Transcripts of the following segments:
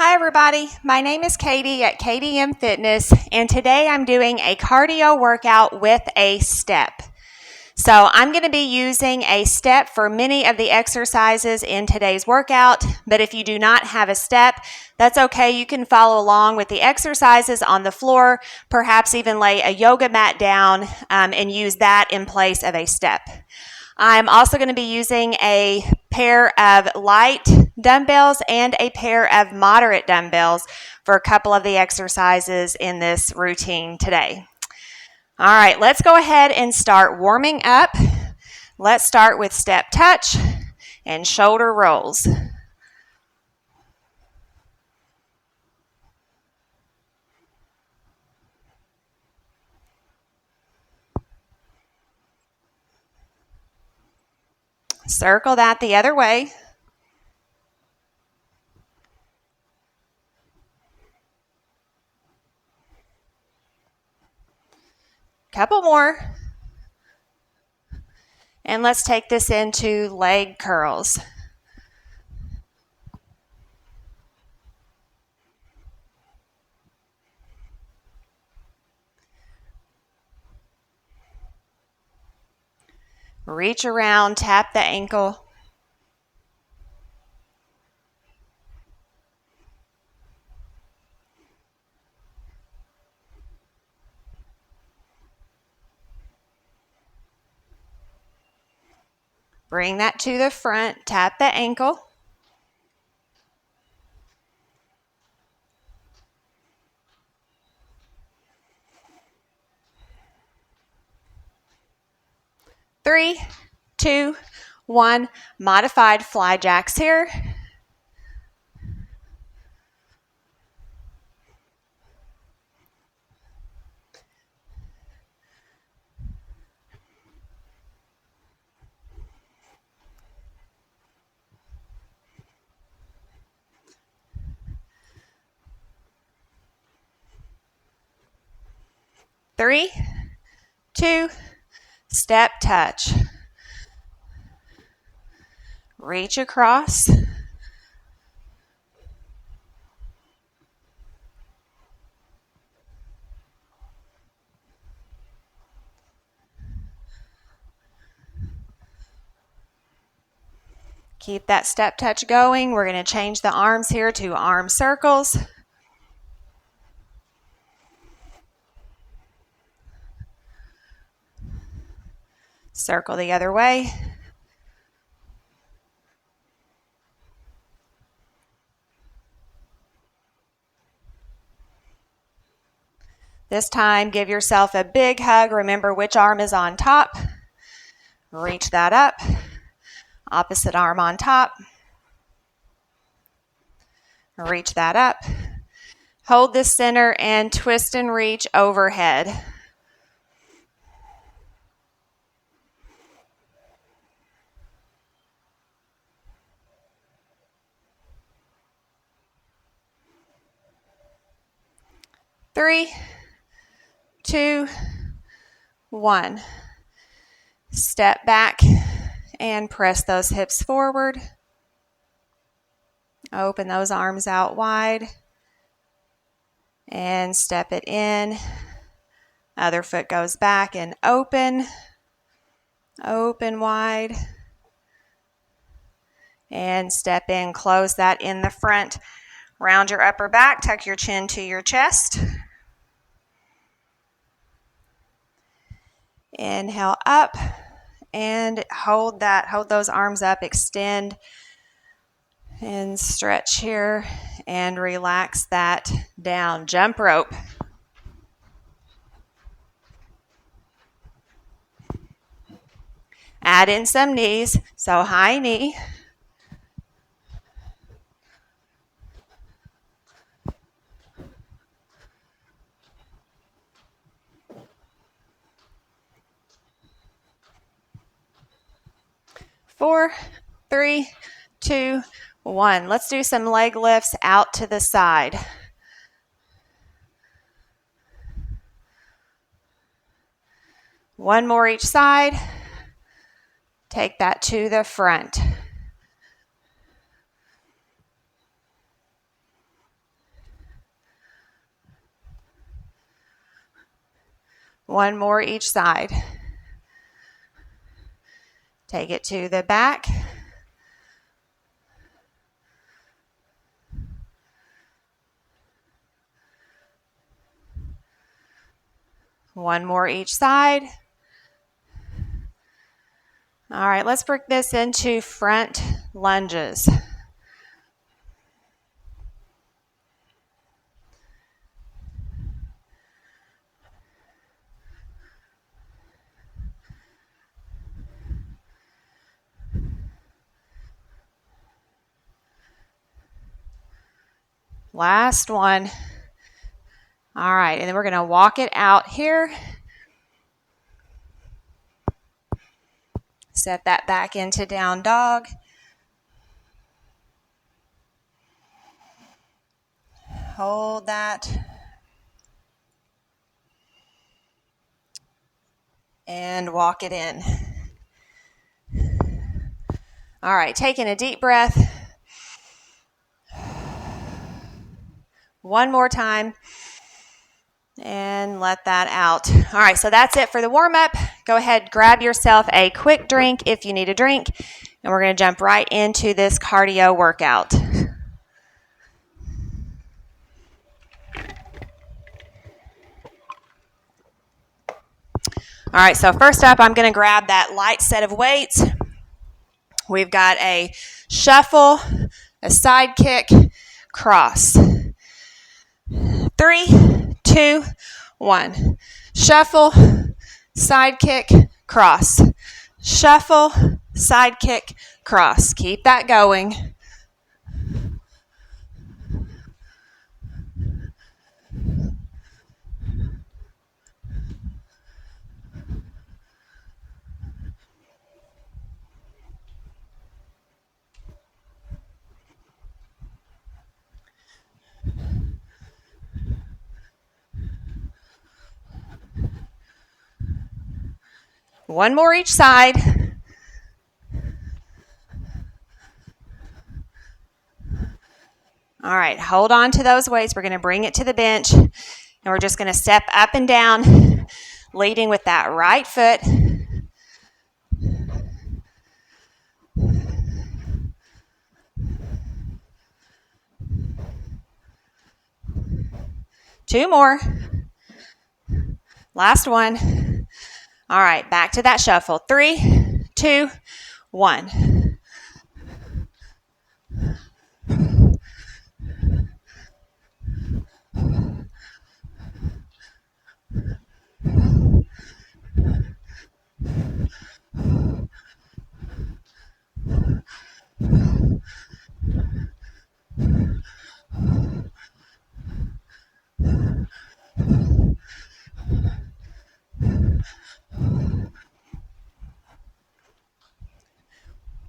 Hi everybody, my name is Katie at KatieMFitness, and today I'm doing a cardio workout with a step. So I'm going to be using a step for many of the exercises in today's workout, but if you do not have a step, that's okay. You can follow along with the exercises on the floor, perhaps even lay a yoga mat down and use that in place of a step. I'm also going to be using a pair of light dumbbells and a pair of moderate dumbbells for a couple of the exercises in this routine today. All right, let's go ahead and start warming up. Let's start with step touch and shoulder rolls. Circle that the other way. Couple more. And let's take this into leg curls. Reach around, tap the ankle. Bring that to the front, tap the ankle. Three, two, one. Modified fly jacks here. Three, two, step touch. Reach across. Keep that step touch going. We're going to change the arms here to arm circles. Circle the other way. This time, give yourself a big hug. Remember which arm is on top. Reach that up. Opposite arm on top. Reach that up. Hold the center and twist and reach overhead. Three, two, one. Step back and press those hips forward. Open those arms out wide and step it in. Other foot goes back and open wide, and step in. Close that in the front. Round your upper back, tuck your chin to your chest. Inhale up and hold those arms up, extend and stretch here and relax that down. Jump rope. Add in some knees, so high knee. Four, three, two, one. Let's do some leg lifts out to the side. One more each side. Take that to the front. One more each side. Take it to the back. One more each side. All right, let's break this into front lunges. Last one. All right, and then we're going to walk it out here. Set that back into down dog. Hold that. And walk it in. All right, taking a deep breath. One more time. And let that out. All right, so that's it for the warm-up. Go ahead, grab yourself a quick drink if you need a drink. And we're going to jump right into this cardio workout. All right, so first up, I'm going to grab that light set of weights. We've got a shuffle, a side kick, cross. 3, 2, 1. Shuffle, side kick, cross. Shuffle, side kick, cross. Keep that going. One more each side. All right, hold on to those weights. We're going to bring it to the bench, and we're just going to step up and down, leading with that right foot. Two more. Last one. All right, back to that shuffle. 3, 2, 1.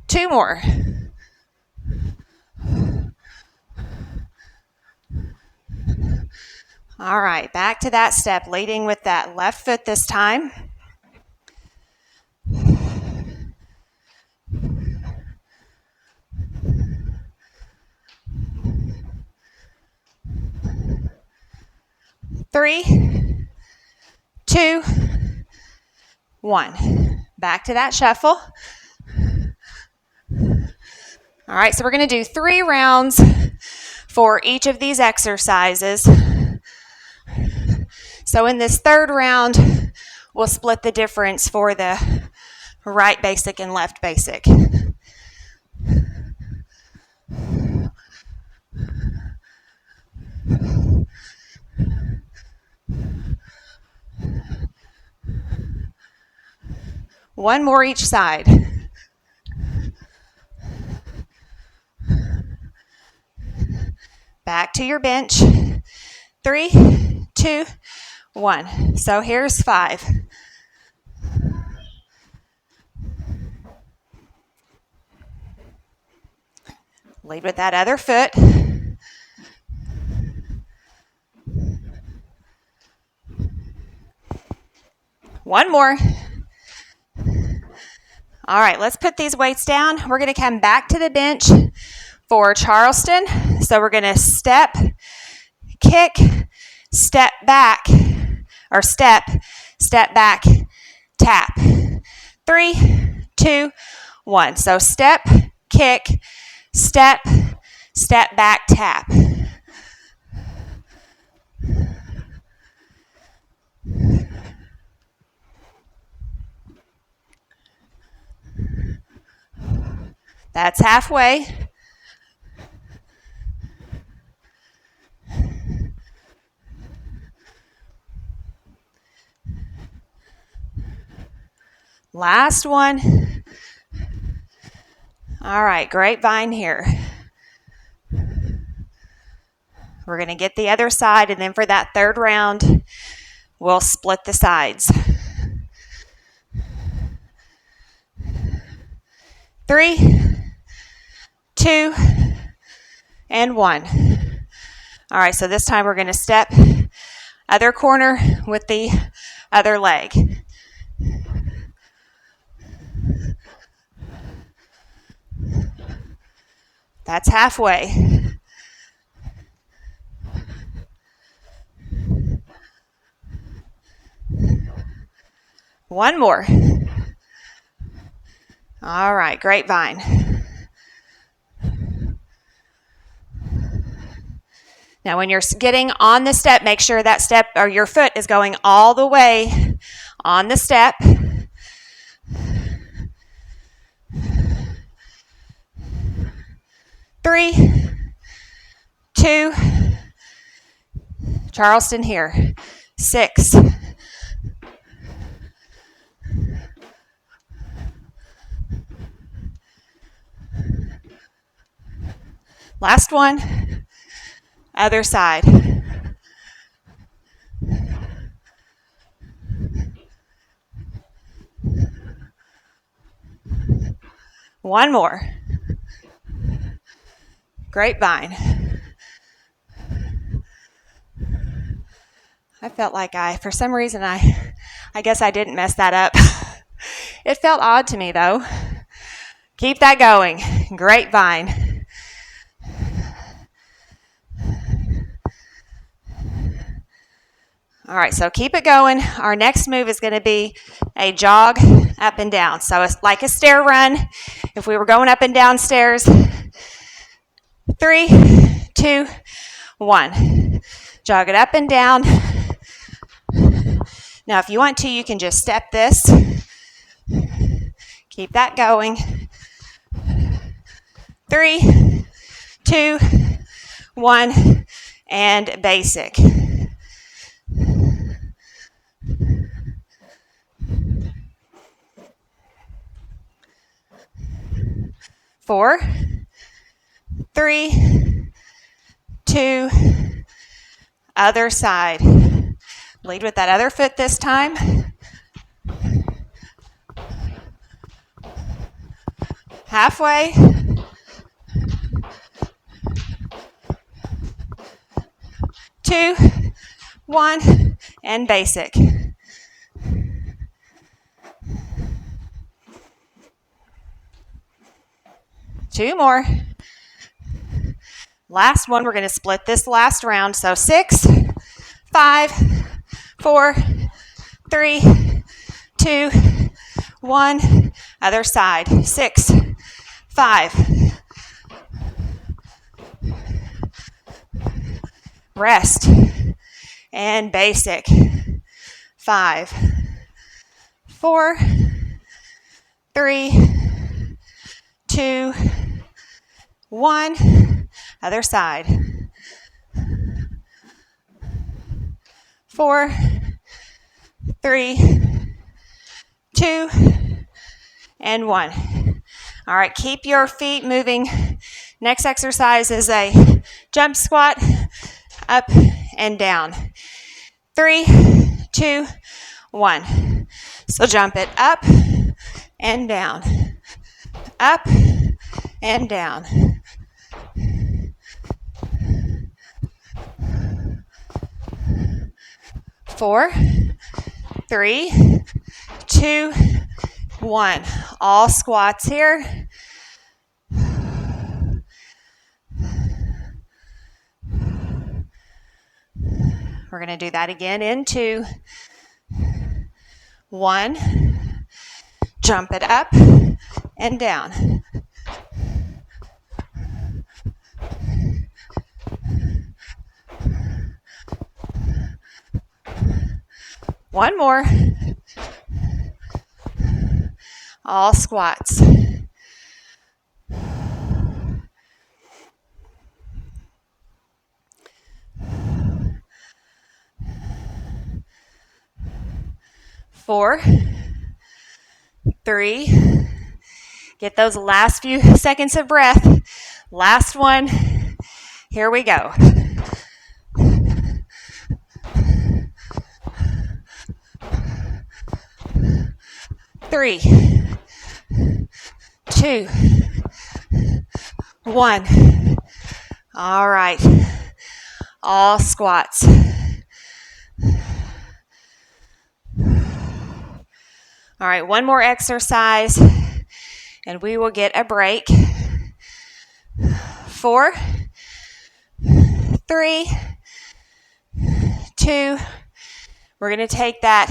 Two more. All right, back to that step, leading with that left foot this time. Three, 2, 1. Back to that shuffle. All right, so we're going to do 3 rounds for each of these exercises. So in this third round, we'll split the difference for the right basic and left basic. One more each side. Back to your bench. 3, 2, 1. So here's 5. Lead with that other foot. One more. All right, let's put these weights down. We're going to come back to the bench for Charleston. So we're going to step, kick, step back, or step, step back, tap. 3, 2, 1. So step, kick, step, step back, tap. That's halfway. Last one. All right, grapevine here. We're going to get the other side, and then for that third round, we'll split the sides. 3, 2, and 1. All right, so this time we're going to step other corner with the other leg. That's halfway. One more. All right, grapevine. Now when you're getting on the step, make sure that step or your foot is going all the way on the step. 3, 2, Charleston here. 6. Last one. Other side. One more. Grapevine. I felt like for some reason, I guess I didn't mess that up. It felt odd to me though. Keep that going. Grapevine. All right, so keep it going. Our next move is going to be a jog up and down. So it's like a stair run. If we were going up and down stairs, 3, 2, 1. Jog it up and down. Now, if you want to, you can just step this. Keep that going. 3, 2, 1, and basic. 4, 3, 2, other side. Lead with that other foot this time. Halfway. 2, 1, and basic. Two more. Last one, we're going to split this last round. So 6, 5, 4, 3, 2, 1. Other side. 6, 5. Rest. And basic. 5, 4, 3, 2, 1. Other side. 4, 3, 2, and 1. All right, keep your feet moving. Next exercise is a jump squat up and down. 3, 2, 1. So jump it up and down. Up and down. 4, 3, 2, 1. All squats here. We're going to do that again in 2. 1. Jump it up and down. One more. All squats. Four, 3. Get those last few seconds of breath. Last one. Here we go. 3, 2, 1. All right. All squats. All right, one more exercise, and we will get a break. 4, 3, 2. We're going to take that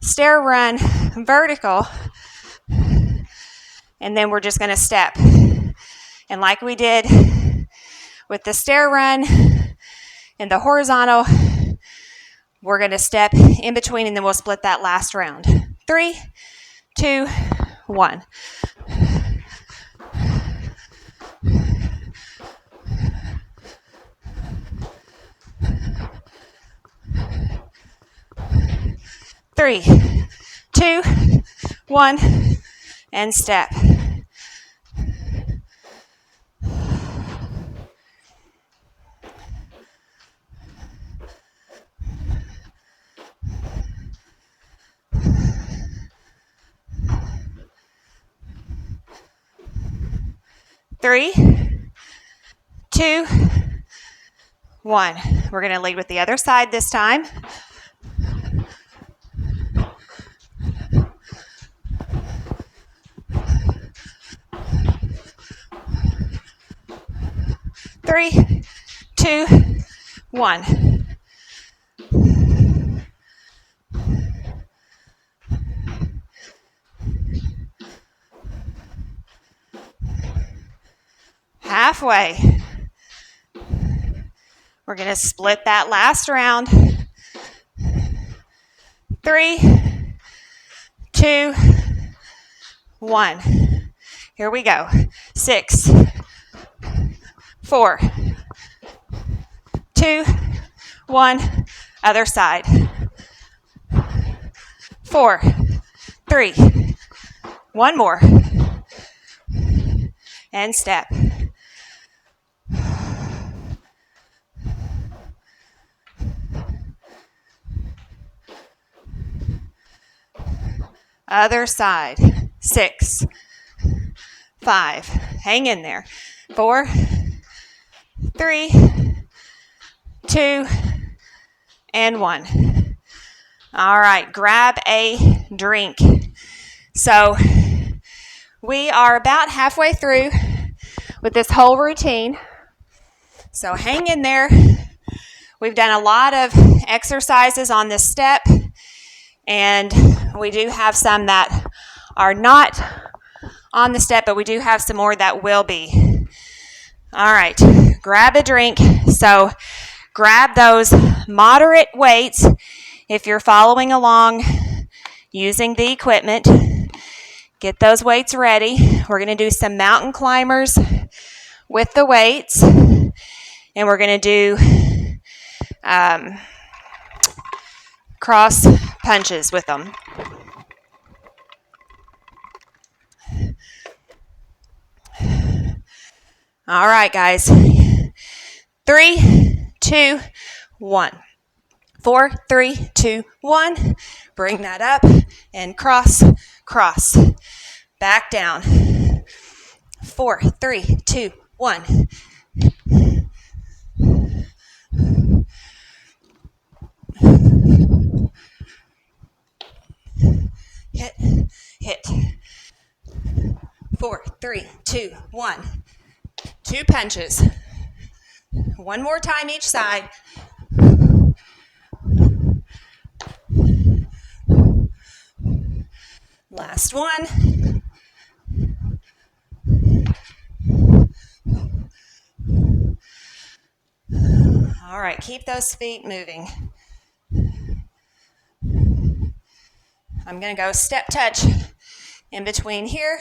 stair run vertical, and then we're just going to step. And like we did with the stair run and the horizontal, we're going to step in between, and then we'll split that last round. 3, 2, 1. Three, 2, 1, and step. Three, 2, 1. We're going to lead with the other side this time. Three, 2, 1. Halfway. We're going to split that last round. 3, 2, 1. Here we go. 6, 4, 2, 1. Other side. 4, 3. One more. And step. Other side. 6, 5. Hang in there. 4, 3, 2, and 1. All right, grab a drink. So we are about halfway through with this whole routine. So hang in there. We've done a lot of exercises on this step, and we do have some that are not on the step, but we do have some more that will be. All right, grab a drink. So grab those moderate weights if you're following along using the equipment. Get those weights ready. We're going to do some mountain climbers with the weights, and we're going to do cross punches with them. All right, guys. 3, 2, 1. 4, 3, 2, 1. Bring that up and cross, cross. Back down. 4, 3, 2, 1. Hit, hit. 4, 3, 2, 1. 2 punches. One more time each side. Last one. All right, keep those feet moving. I'm going to go step touch in between here.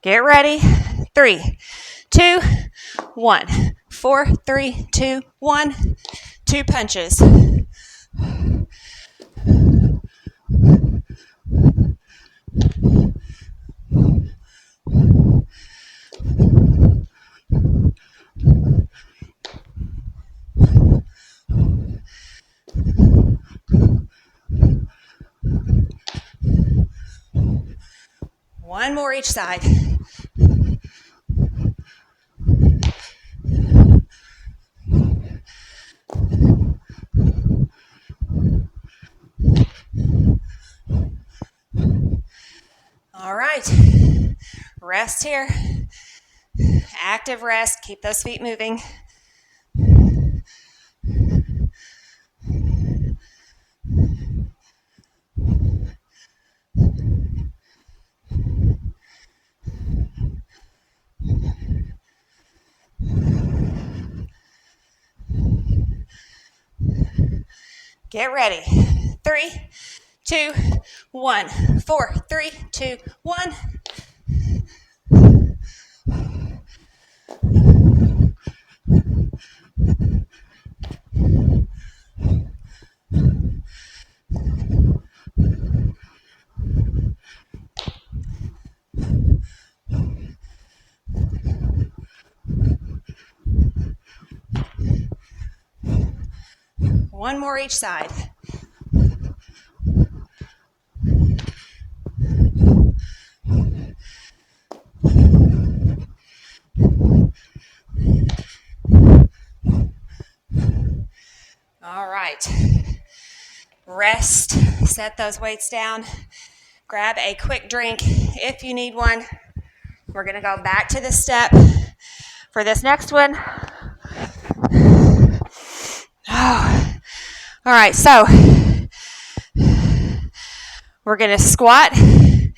Get ready. 3, 2, 1. 4, 3, 2, 1. 2 punches. One more each side. All right. Rest here. Active rest. Keep those feet moving. Get ready. 3, 2, 1. 4, 3, 2, 1. One more each side. All right. Rest. Set those weights down. Grab a quick drink if you need one. We're going to go back to the step for this next one. Oh. All right, so we're going to squat. Then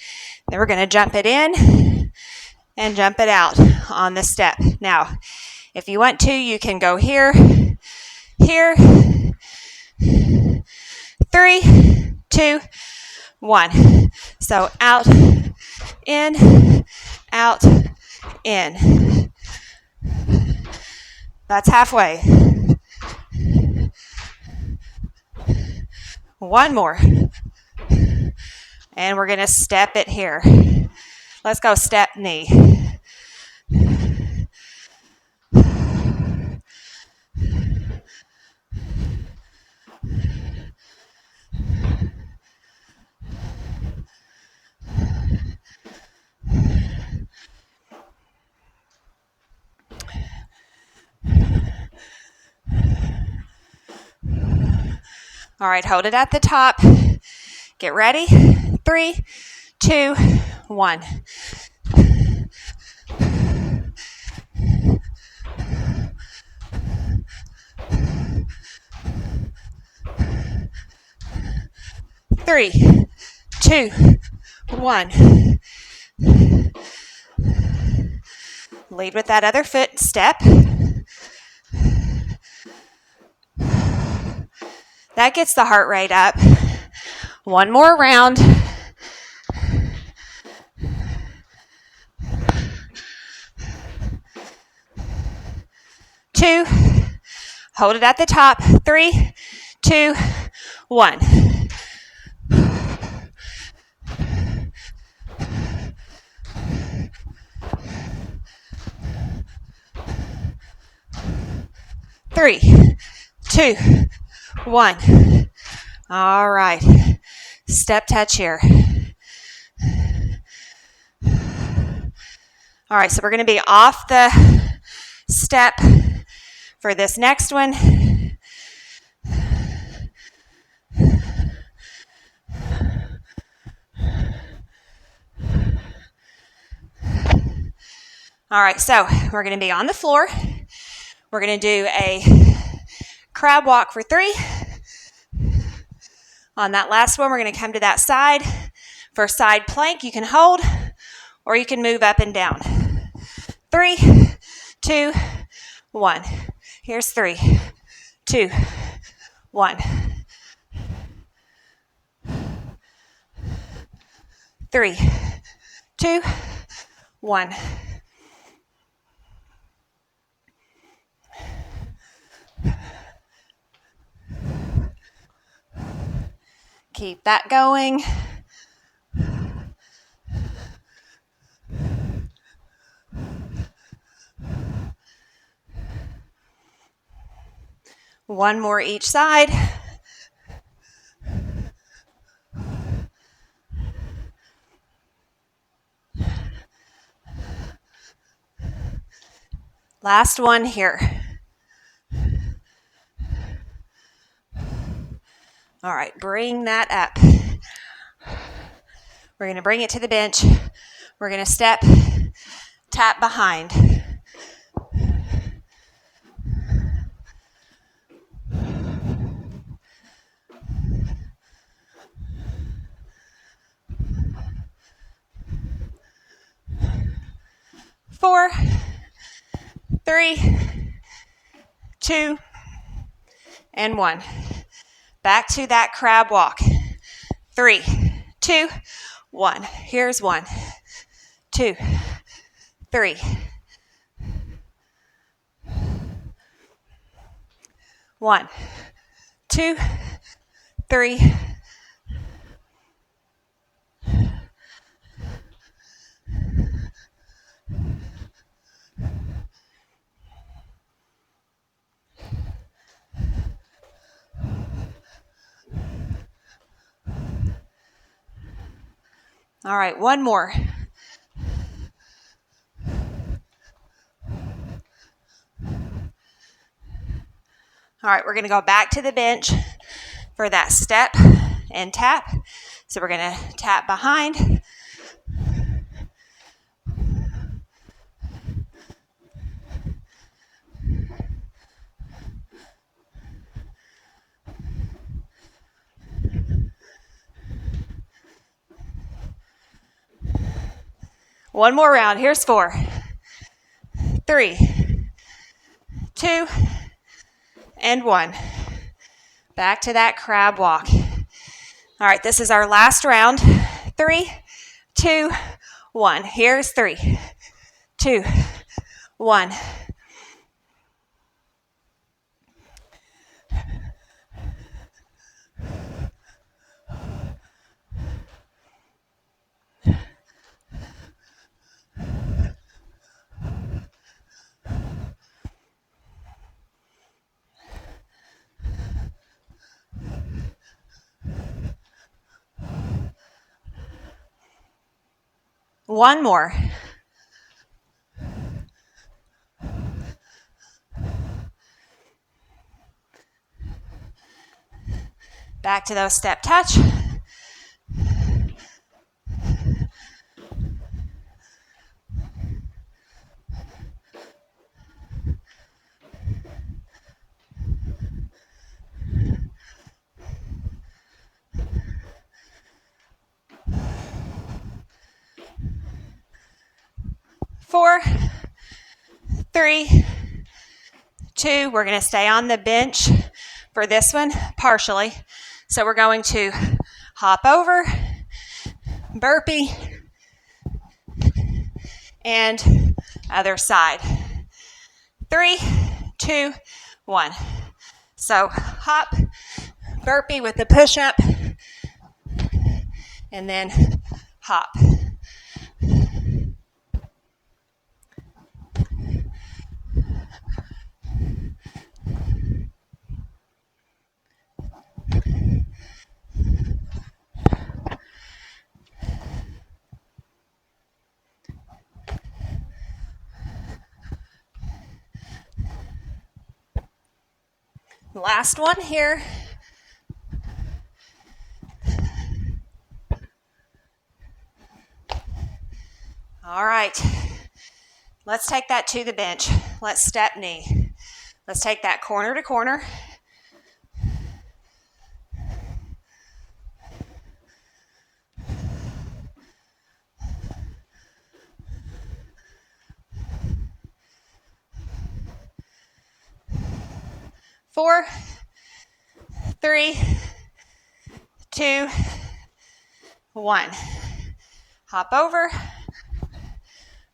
we're going to jump it in and jump it out on the step. Now, if you want to, you can go here, here. 3, 2, 1. So out, in, out, in. That's halfway. One more. And we're going to step it here. Let's go step knee. All right, hold it at the top. Get ready. 3, 2, 1. Three, 2, 1. Lead with that other foot. Step. That gets the heart rate up. One more round. Two. Hold it at the top. 3, 2, 1. Three, 2, 1. All right. Step touch here. All right, so we're going to be off the step for this next one. All right, so we're going to be on the floor. We're going to do a crab walk for 3. On that last one, we're going to come to that side. For side plank, you can hold or you can move up and down. 3, 2, 1. Here's 3, 2, 1. 3, 2, 1. Keep that going. One more each side. Last one here. All right, bring that up. We're going to bring it to the bench. We're going to step, tap behind. Four, 3, 2, and 1. Back to that crab walk. 3, 2, 1. Here's 1, 2, 3. 1, 2, 3. All right, one more. All right, we're going to go back to the bench for that step and tap. So we're going to tap behind. One more round. Here's 4, 3, 2, and 1. Back to that crab walk. All right, this is our last round. 3, 2, 1. Here's 3, 2, 1. One more. Back to those step touch. Four, 3, 2. We're going to stay on the bench for this one partially. So we're going to hop over, burpee, and other side. 3, 2, 1. So hop, burpee with the push-up, and then hop. Last one here. All right. Let's take that to the bench. Let's step knee. Let's take that corner to corner. Four, three, two, one. Hop over,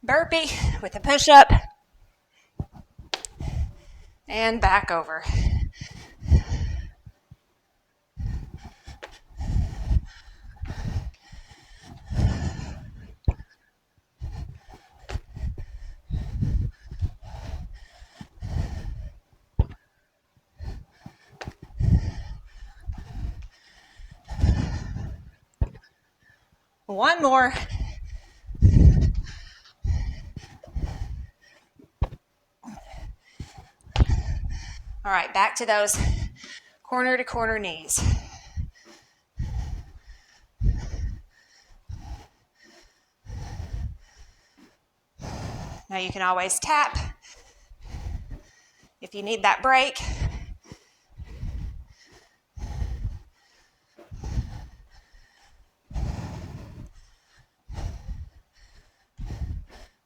burpee with a push-up, and back over. One more. All right, back to those corner to corner knees. Now you can always tap if you need that break.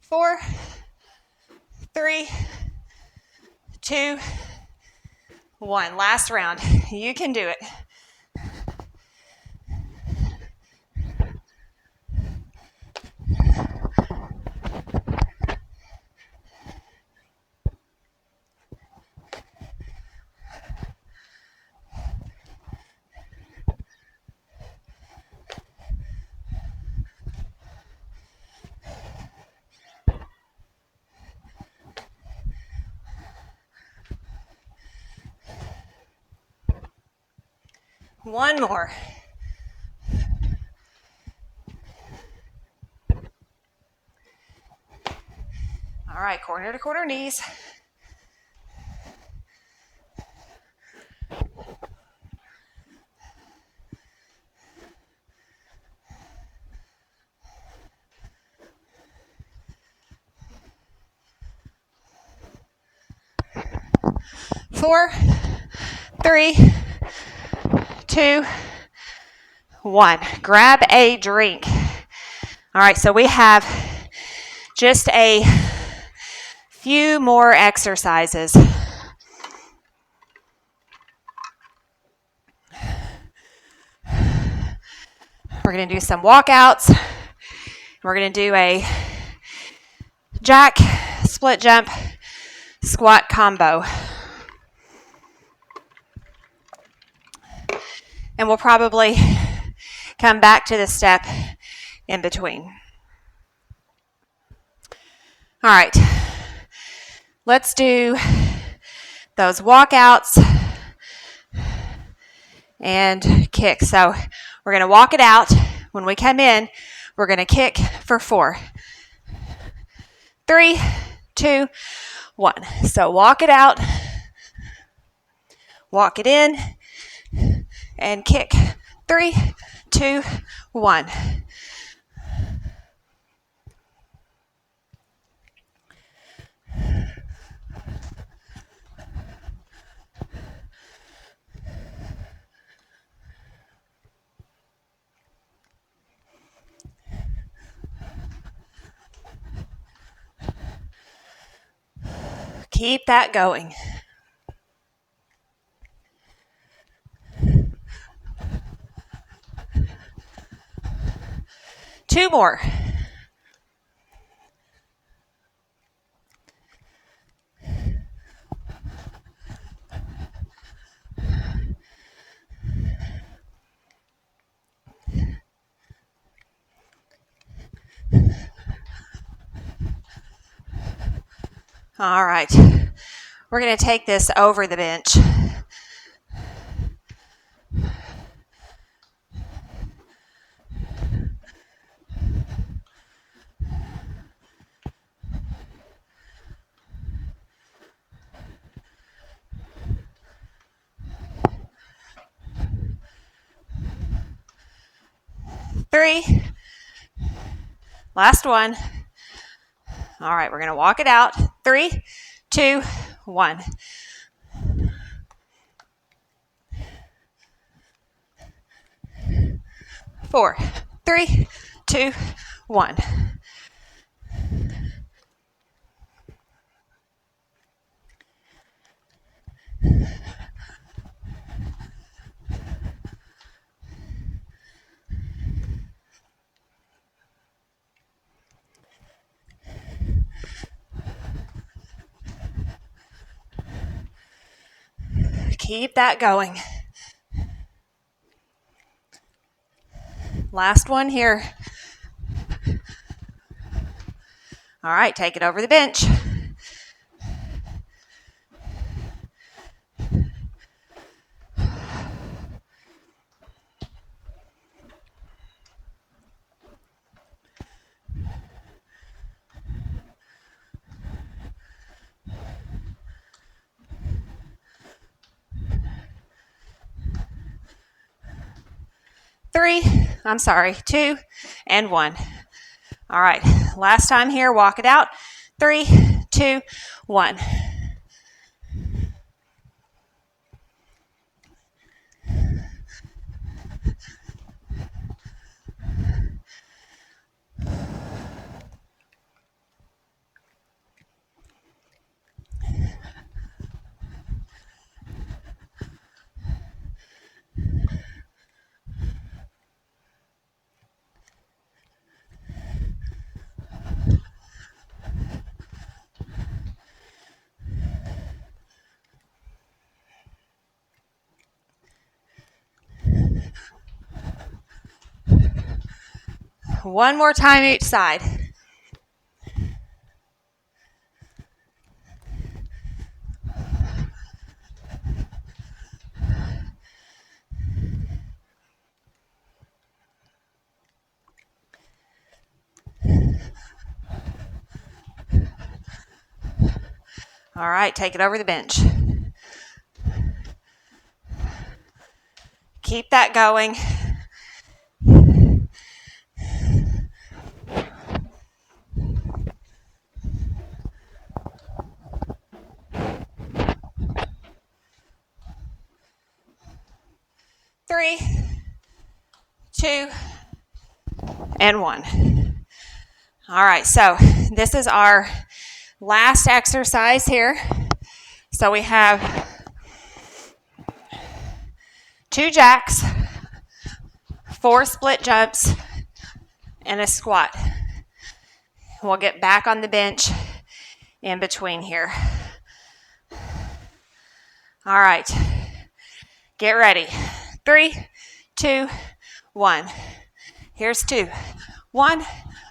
Four, three, two, one. Last round. You can do it. One more. All right, corner to corner knees. Four, three, two, one. Grab a drink. All right, so we have just a few more exercises. We're going to do some walkouts. We're going to do a jack, split jump, squat combo. And we'll probably come back to the step in between. All right, let's do those walkouts and kick. So we're going to walk it out. When we come in, we're going to kick for 4. 3, 2, 1. So walk it out, walk it in, and kick. 3, 2, 1. Keep that going. Two more. All right, we're going to take this over the bench. Three. Last one. All right, we're going to walk it out. 3, 2, 1. Four, 3, 2, 1. Keep that going. Last one here. All right, take it over the bench. Two, and 1. All right, last time here, walk it out. 3, 2, 1. One more time each side. All right, take it over the bench. Keep that going. Three, 2, and 1. All right, so this is our last exercise here. So we have 2 jacks, 4 split jumps, and a squat. We'll get back on the bench in between here. All right, get ready. 3, 2, 1. Here's 2. 1,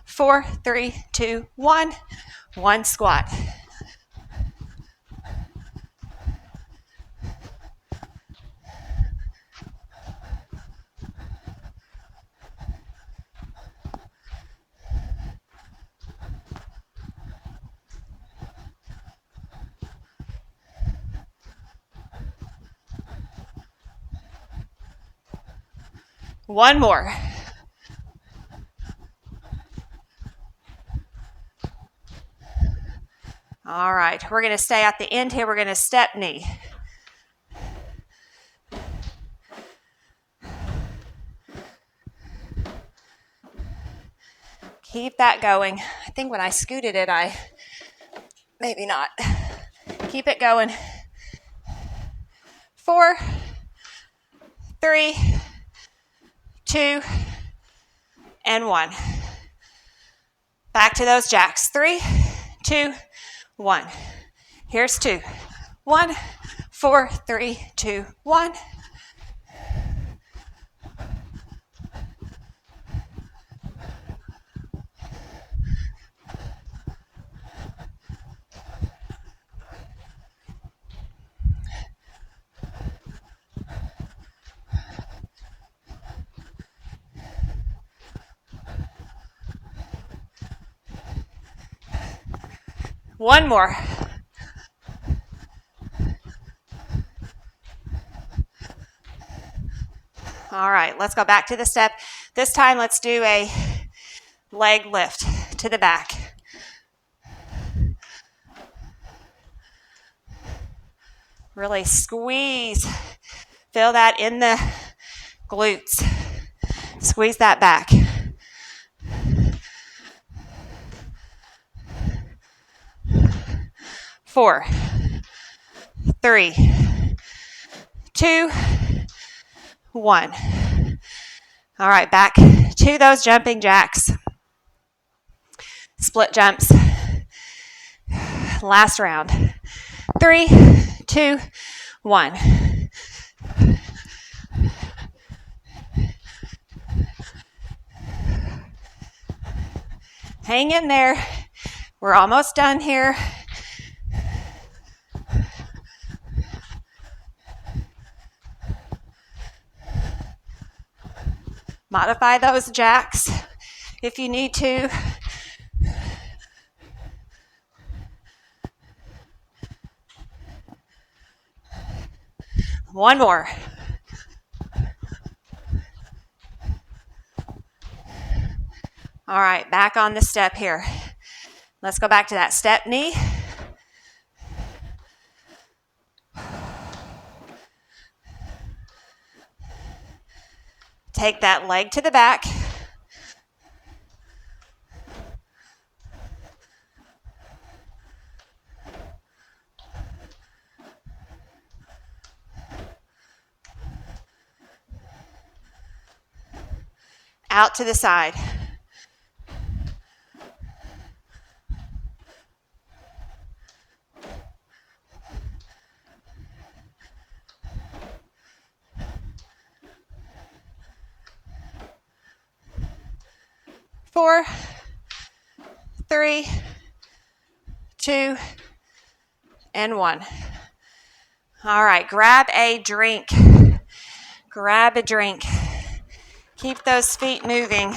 4, 3, 2, 1. 1 squat. One more. All right, we're going to stay at the end here. We're going to step knee. Keep that going. I think when I scooted it, maybe not. Keep it going. 4, 3, 2, and 1. Back to those jacks. 3, 2, 1. Here's 2. 1, 4, 3, 2, 1. One more. All right, let's go back to the step. This time, let's do a leg lift to the back. Really squeeze. Feel that in the glutes. Squeeze that back. 4, 3, 2, 1. All right, back to those jumping jacks. Split jumps. Last round. 3, 2, 1. Hang in there. We're almost done here. Modify those jacks if you need to. One more. All right, back on the step here. Let's go back to that step knee. Take that leg to the back. Out to the side. Four, 3, 2, and 1. All right, grab a drink. Grab a drink. Keep those feet moving.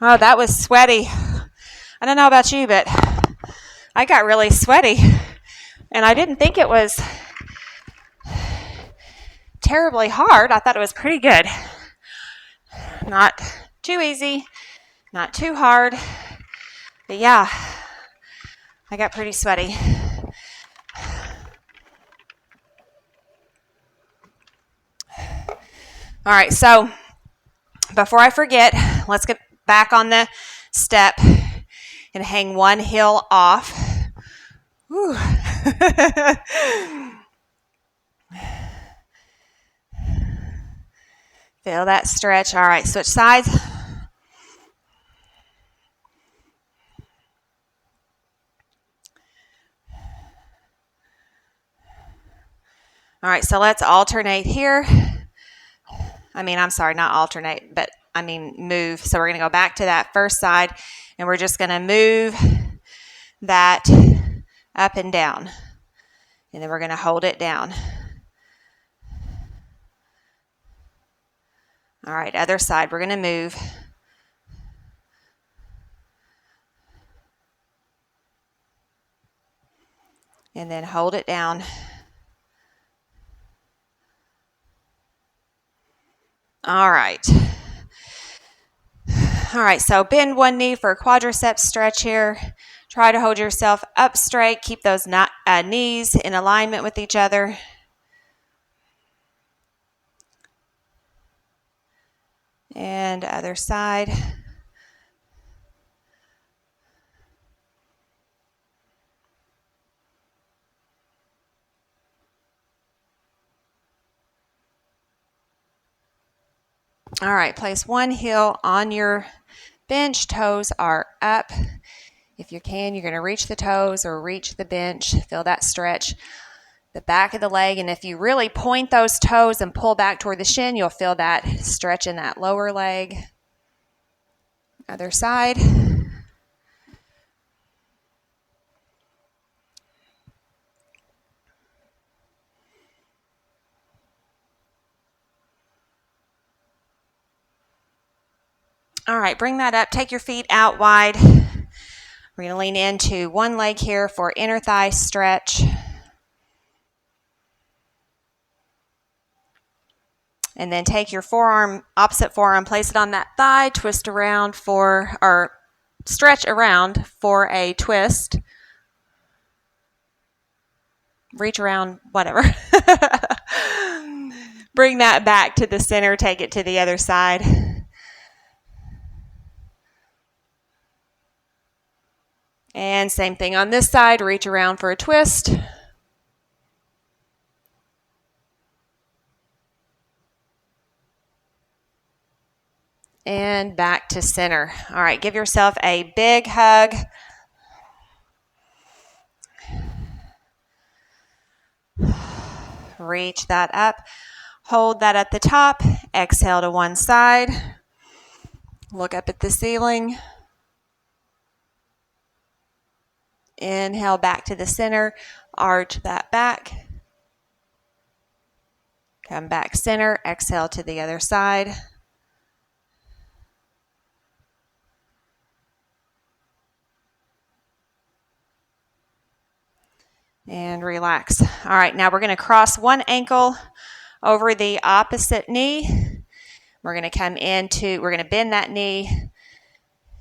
Oh, that was sweaty. I don't know about you, but I got really sweaty. And I didn't think it was terribly hard. I thought it was pretty good. Not too easy, not too hard. But yeah, I got pretty sweaty. All right, so before I forget, let's get back on the step and hang one heel off. Whew. Feel that stretch. All right, switch sides. All right, so let's alternate here. I'm sorry, not alternate, but move. So we're going to go back to that first side, and we're just going to move that up and down. And then we're going to hold it down. All right, other side, we're going to move. And then hold it down. All right. All right, so bend one knee for a quadriceps stretch here. Try to hold yourself up straight. Keep those knees in alignment with each other. And other side. All right, place one heel on your bench. Toes are up. If you can, you're going to reach the toes or reach the bench. Feel that stretch. The back of the leg, and if you really point those toes and pull back toward the shin, you'll feel that stretch in that lower leg. Other side. All right, bring that up. Take your feet out wide. We're going to lean into one leg here for inner thigh stretch. And then take your forearm, opposite forearm, place it on that thigh, twist around stretch around for a twist. Reach around, whatever. Bring that back to the center, take it to the other side. And same thing on this side, reach around for a twist. And back to center. All right, give yourself a big hug. Reach that up. Hold that at the top. Exhale to one side. Look up at the ceiling. Inhale back to the center. Arch that back. Come back center. Exhale to the other side. And relax. All right, now we're going to cross one ankle over the opposite knee. We're going to bend that knee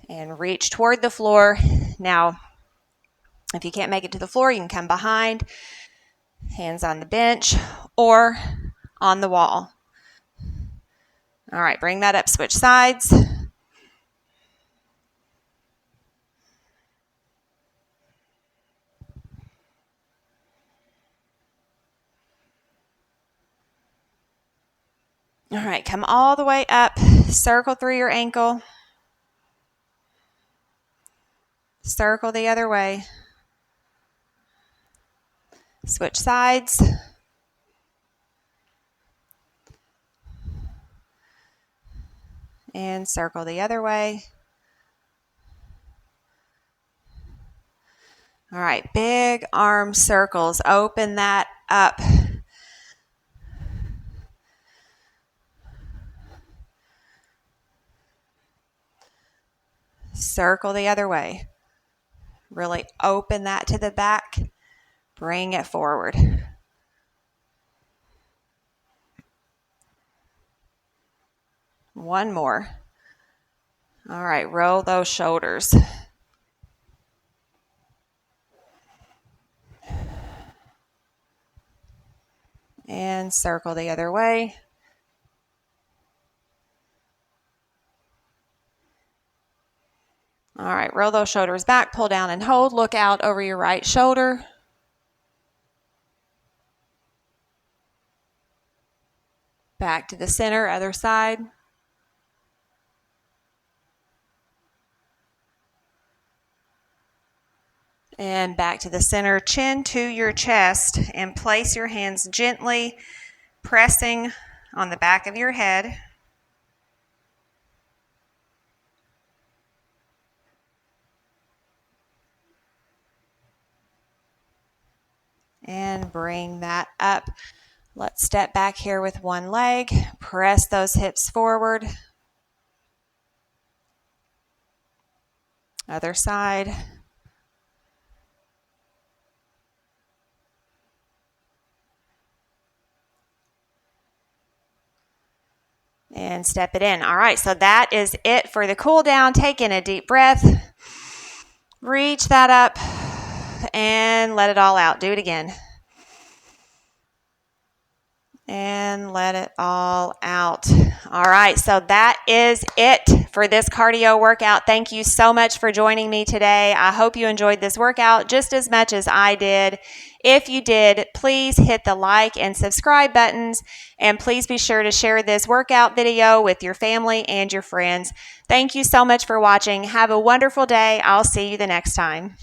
and reach toward the floor. Now, if you can't make it to the floor, you can come behind, hands on the bench or on the wall. All right, bring that up, switch sides. All right, come all the way up, circle through your ankle, circle the other way, switch sides, and circle the other way. All right, big arm circles, open that up. Circle the other way. Really open that to the back. Bring it forward. One more. All right, roll those shoulders. And circle the other way. All right, roll those shoulders back, pull down and hold. Look out over your right shoulder. Back to the center, other side. And back to the center, chin to your chest, and place your hands gently, pressing on the back of your head. And bring that up. Let's step back here with one leg. Press those hips forward. Other side. And step it in. All right, so that is it for the cool down. Take in a deep breath. Reach that up and let it all out. Do it again. And let it all out. All right, so that is it for this cardio workout. Thank you so much for joining me today. I hope you enjoyed this workout just as much as I did. If you did, please hit the like and subscribe buttons, and please be sure to share this workout video with your family and your friends. Thank you so much for watching. Have a wonderful day. I'll see you the next time.